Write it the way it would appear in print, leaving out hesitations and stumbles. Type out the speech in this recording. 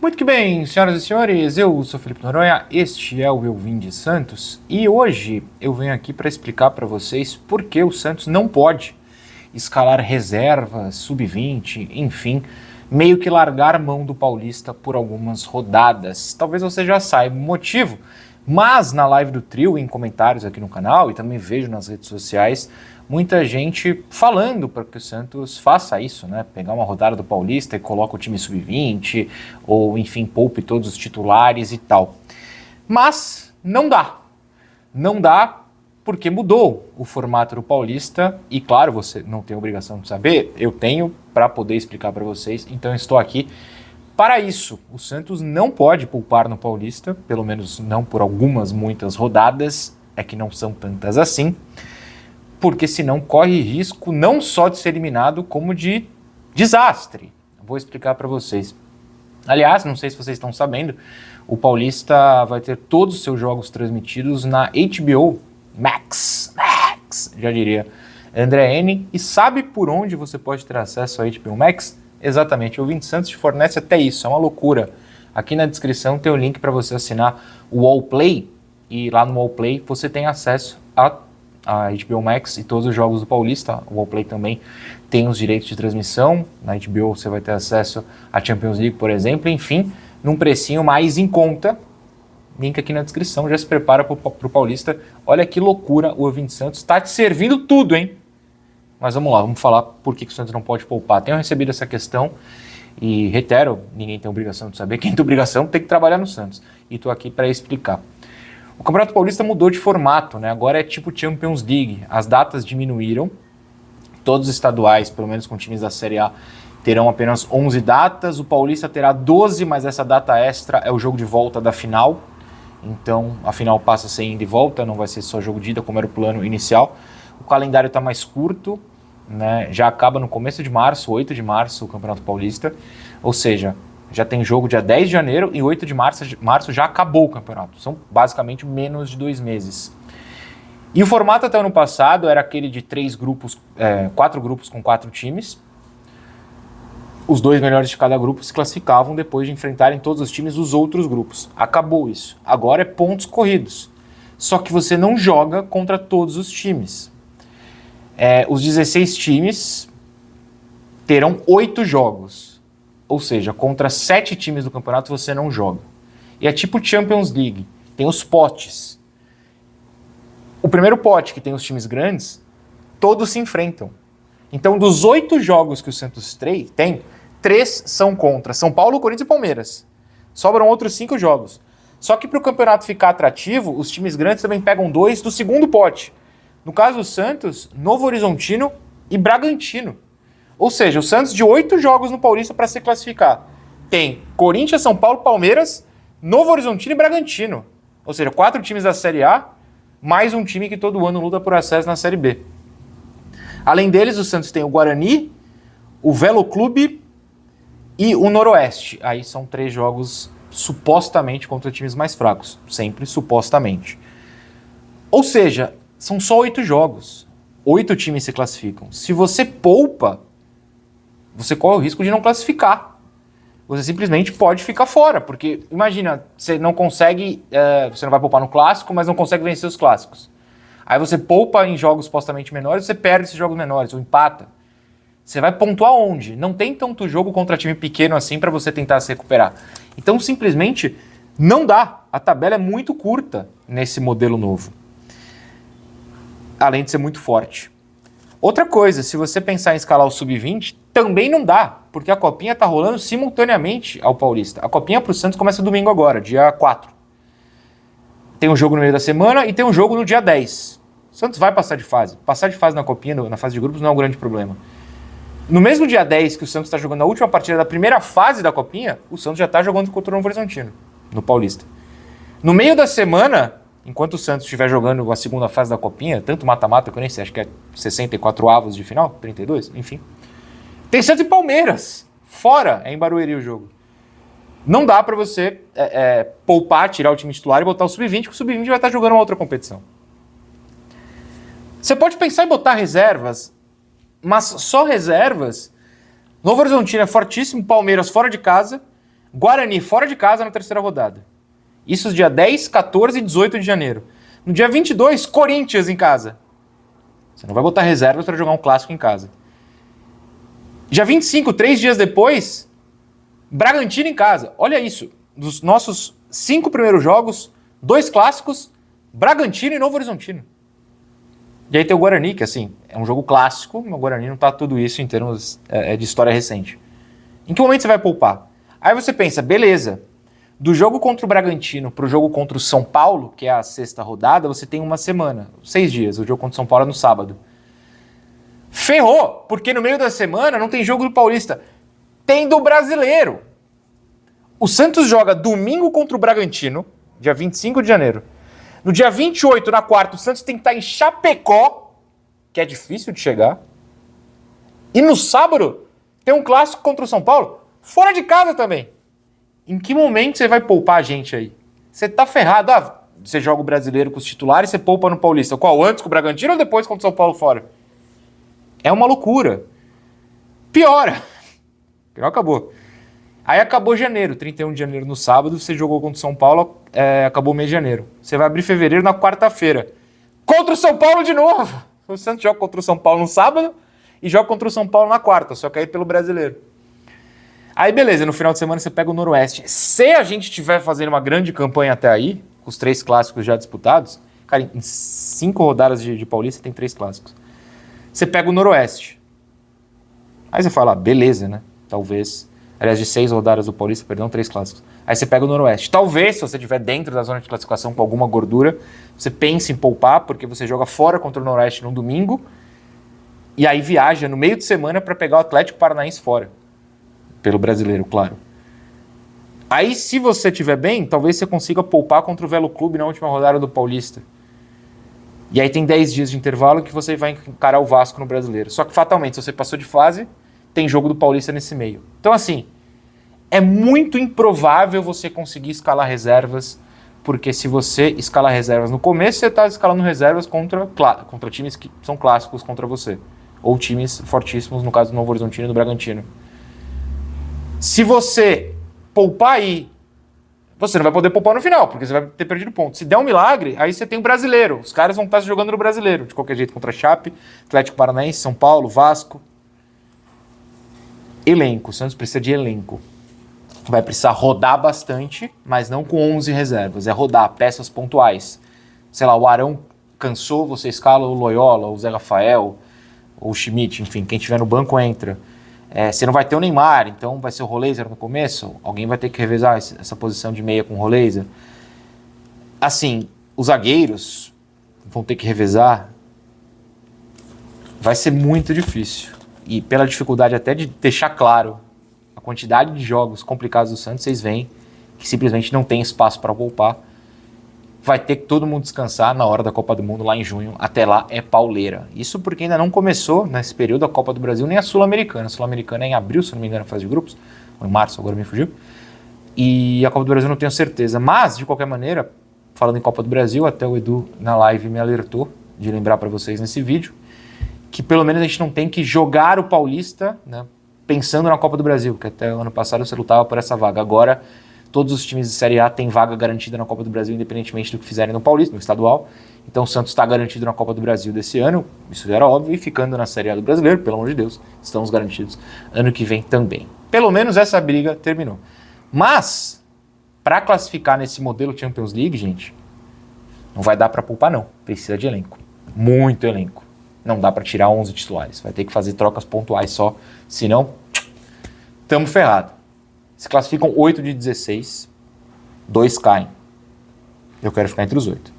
Muito que bem, senhoras e senhores, eu sou Felipe Noronha, este é o Eu Vim de Santos e hoje eu venho aqui para explicar para vocês por que o Santos não pode escalar reserva, sub-20, enfim, meio que largar mão do Paulista por algumas rodadas. Talvez você já saiba o motivo, mas na live do Trio, em comentários aqui no canal e também vejo nas redes sociais, muita gente falando para que o Santos faça isso, né? Pegar uma rodada do Paulista e coloca o time sub-20, ou enfim, poupe todos os titulares e tal. Mas não dá. Não dá porque mudou o formato do Paulista e, claro, você não tem obrigação de saber, eu tenho para poder explicar para vocês, então eu estou aqui para isso. O Santos não pode poupar no Paulista, pelo menos não por muitas rodadas, é que não são tantas assim, porque senão corre risco não só de ser eliminado, como de desastre. Vou explicar para vocês. Aliás, não sei se vocês estão sabendo, o Paulista vai ter todos os seus jogos transmitidos na HBO Max, já diria André N. E sabe por onde você pode ter acesso à HBO Max? Exatamente, o Vim Santos te fornece até isso, é uma loucura. Aqui na descrição tem o link para você assinar o Wallplay, e lá no Wallplay você tem acesso a HBO Max e todos os jogos do Paulista. O Wallplay também tem os direitos de transmissão. Na HBO você vai ter acesso à Champions League, por exemplo. Enfim, num precinho mais em conta. Link aqui na descrição. Já se prepara para o Paulista. Olha que loucura, o Vim Santos está te servindo tudo, hein? Mas vamos lá, vamos falar por que o Santos não pode poupar. Tenho recebido essa questão e reitero, ninguém tem obrigação de saber. Quem tem obrigação tem que trabalhar no Santos. E estou aqui para explicar. O Campeonato Paulista mudou de formato, né? Agora é tipo Champions League. As datas diminuíram. Todos os estaduais, pelo menos com times da Série A, terão apenas 11 datas. O Paulista terá 12, mas essa data extra é o jogo de volta da final. Então a final passa a ser ida e volta, não vai ser só jogo de ida, como era o plano inicial. O calendário está mais curto, né? Já acaba no começo de março, 8 de março, o Campeonato Paulista. Ou seja, já tem jogo dia 10 de janeiro e 8 de março já acabou o campeonato. São basicamente menos de 2 meses. E o formato até o ano passado era aquele de 4 grupos com 4 times. Os 2 melhores de cada grupo se classificavam depois de enfrentarem todos os times dos outros grupos. Acabou isso. Agora é pontos corridos. Só que você não joga contra todos os times. Os 16 times terão 8 jogos. Ou seja, contra 7 times do campeonato você não joga. E é tipo Champions League. Tem os potes. O primeiro pote, que tem os times grandes, todos se enfrentam. Então, dos 8 jogos que o Santos tem, 3 são contra São Paulo, Corinthians e Palmeiras. Sobram outros 5 jogos. Só que para o campeonato ficar atrativo, os times grandes também pegam 2 do segundo pote. No caso do Santos, Novo Horizontino e Bragantino. Ou seja, o Santos de 8 jogos no Paulista para se classificar. Tem Corinthians, São Paulo, Palmeiras, Novo Horizontino e Bragantino. Ou seja, 4 times da Série A, mais um time que todo ano luta por acesso na Série B. Além deles, o Santos tem o Guarani, o Velo Clube e o Noroeste. Aí são 3 jogos supostamente contra times mais fracos. Sempre supostamente. Ou seja, são só 8 jogos. 8 times se classificam. Se você poupa, você corre o risco de não classificar. Você simplesmente pode ficar fora, porque imagina, você não consegue, você não vai poupar no clássico, mas não consegue vencer os clássicos. Aí você poupa em jogos supostamente menores, você perde esses jogos menores, ou empata. Você vai pontuar onde? Não tem tanto jogo contra time pequeno assim para você tentar se recuperar. Então simplesmente não dá. A tabela é muito curta nesse modelo novo. Além de ser muito forte. Outra coisa, se você pensar em escalar o sub-20, também não dá, porque a Copinha está rolando simultaneamente ao Paulista. A Copinha para o Santos começa domingo agora, dia 4. Tem um jogo no meio da semana e tem um jogo no dia 10. O Santos vai passar de fase. Passar de fase na Copinha, na fase de grupos, não é um grande problema. No mesmo dia 10 que o Santos está jogando a última partida da primeira fase da Copinha, o Santos já está jogando contra o Novo Horizontino, no Paulista. No meio da semana, enquanto o Santos estiver jogando a segunda fase da Copinha, tanto mata-mata, que eu nem sei, acho que é 64 avos de final, 32, enfim. Tem Santos e Palmeiras, fora, é em Barueri o jogo. Não dá pra você poupar, tirar o time titular e botar o sub-20, porque o sub-20 vai estar jogando uma outra competição. Você pode pensar em botar reservas, mas só reservas. Novo Horizontino é fortíssimo, Palmeiras fora de casa. Guarani fora de casa na terceira rodada. Isso dia 10, 14 e 18 de janeiro. No dia 22, Corinthians em casa. Você não vai botar reservas para jogar um clássico em casa. Dia 25, 3 dias depois, Bragantino em casa. Olha isso. Dos nossos 5 primeiros jogos, 2 clássicos, Bragantino e Novo Horizontino. E aí tem o Guarani, que assim, é um jogo clássico, mas o Guarani não tá tudo isso em termos de história recente. Em que momento você vai poupar? Aí você pensa, beleza, do jogo contra o Bragantino pro jogo contra o São Paulo, que é a sexta rodada, você tem uma semana, 6 dias, o jogo contra o São Paulo é no sábado. Ferrou, porque no meio da semana não tem jogo do Paulista, tem do Brasileiro. O Santos joga domingo contra o Bragantino, dia 25 de janeiro. No dia 28, na quarta, o Santos tem que estar em Chapecó, que é difícil de chegar. E no sábado, tem um clássico contra o São Paulo, fora de casa também. Em que momento você vai poupar a gente aí? Você tá ferrado. Você joga o Brasileiro com os titulares, você poupa no Paulista. Qual? Antes com o Bragantino ou depois contra o São Paulo fora? É uma loucura. Piora. Acabou. Aí acabou janeiro, 31 de janeiro no sábado, você jogou contra o São Paulo, acabou o mês de janeiro. Você vai abrir fevereiro na quarta-feira. Contra o São Paulo de novo. O Santos joga contra o São Paulo no sábado e joga contra o São Paulo na quarta, só que aí pelo Brasileiro. Aí beleza, no final de semana você pega o Noroeste. Se a gente estiver fazendo uma grande campanha até aí, com os 3 clássicos já disputados, cara, em 5 rodadas de Paulista tem 3 clássicos. Você pega o Noroeste. Aí você fala, beleza, né? Talvez... Aliás, de 6 rodadas do Paulista, perdão, 3 clássicos. Aí você pega o Noroeste. Talvez, se você estiver dentro da zona de classificação com alguma gordura, você pense em poupar, porque você joga fora contra o Noroeste no domingo, e aí viaja no meio de semana para pegar o Atlético Paranaense fora. Pelo Brasileiro, claro. Aí, se você estiver bem, talvez você consiga poupar contra o Velo Clube na última rodada do Paulista. E aí tem 10 dias de intervalo que você vai encarar o Vasco no Brasileiro. Só que, fatalmente, se você passou de fase... tem jogo do Paulista nesse meio. Então, assim, é muito improvável você conseguir escalar reservas, porque se você escalar reservas no começo, você está escalando reservas contra times que são clássicos contra você. Ou times fortíssimos, no caso do Novo Horizontino e do Bragantino. Se você poupar aí, você não vai poder poupar no final, porque você vai ter perdido ponto. Se der um milagre, aí você tem o Brasileiro. Os caras vão estar jogando no Brasileiro, de qualquer jeito, contra a Chape, Atlético Paranaense, São Paulo, Vasco. Elenco, o Santos precisa de elenco. Vai precisar rodar bastante, mas não com 11 reservas. É rodar peças pontuais. Sei lá, o Arão cansou, você escala o Loyola, o Zé Rafael, ou o Schmidt, enfim, quem tiver no banco entra. Você não vai ter o Neymar, então vai ser o Roleiser no começo. Alguém vai ter que revezar essa posição de meia com o Roleiser. Assim, os zagueiros vão ter que revezar. Vai ser muito difícil. E pela dificuldade até de deixar claro a quantidade de jogos complicados do Santos, vocês veem que simplesmente não tem espaço para poupar. Vai ter que todo mundo descansar na hora da Copa do Mundo lá em junho. Até lá é pauleira. Isso porque ainda não começou nesse período a Copa do Brasil nem a Sul-Americana. A Sul-Americana é em abril, se não me engano, a fase de grupos. Ou em março, agora me fugiu. E a Copa do Brasil não tenho certeza. Mas, de qualquer maneira, falando em Copa do Brasil, até o Edu na live me alertou de lembrar para vocês nesse vídeo, que pelo menos a gente não tem que jogar o Paulista, né, pensando na Copa do Brasil, que até o ano passado você lutava por essa vaga. Agora, todos os times de Série A têm vaga garantida na Copa do Brasil, independentemente do que fizerem no Paulista, no estadual. Então o Santos está garantido na Copa do Brasil desse ano, isso já era óbvio, e ficando na Série A do Brasileiro, pelo amor de Deus, estamos garantidos ano que vem também. Pelo menos essa briga terminou. Mas, para classificar nesse modelo Champions League, gente, não vai dar para poupar não, precisa de elenco, muito elenco. Não dá para tirar 11 titulares. Vai ter que fazer trocas pontuais só. Senão, tamo ferrado. Se classificam 8 de 16. 2 caem. Eu quero ficar entre os 8.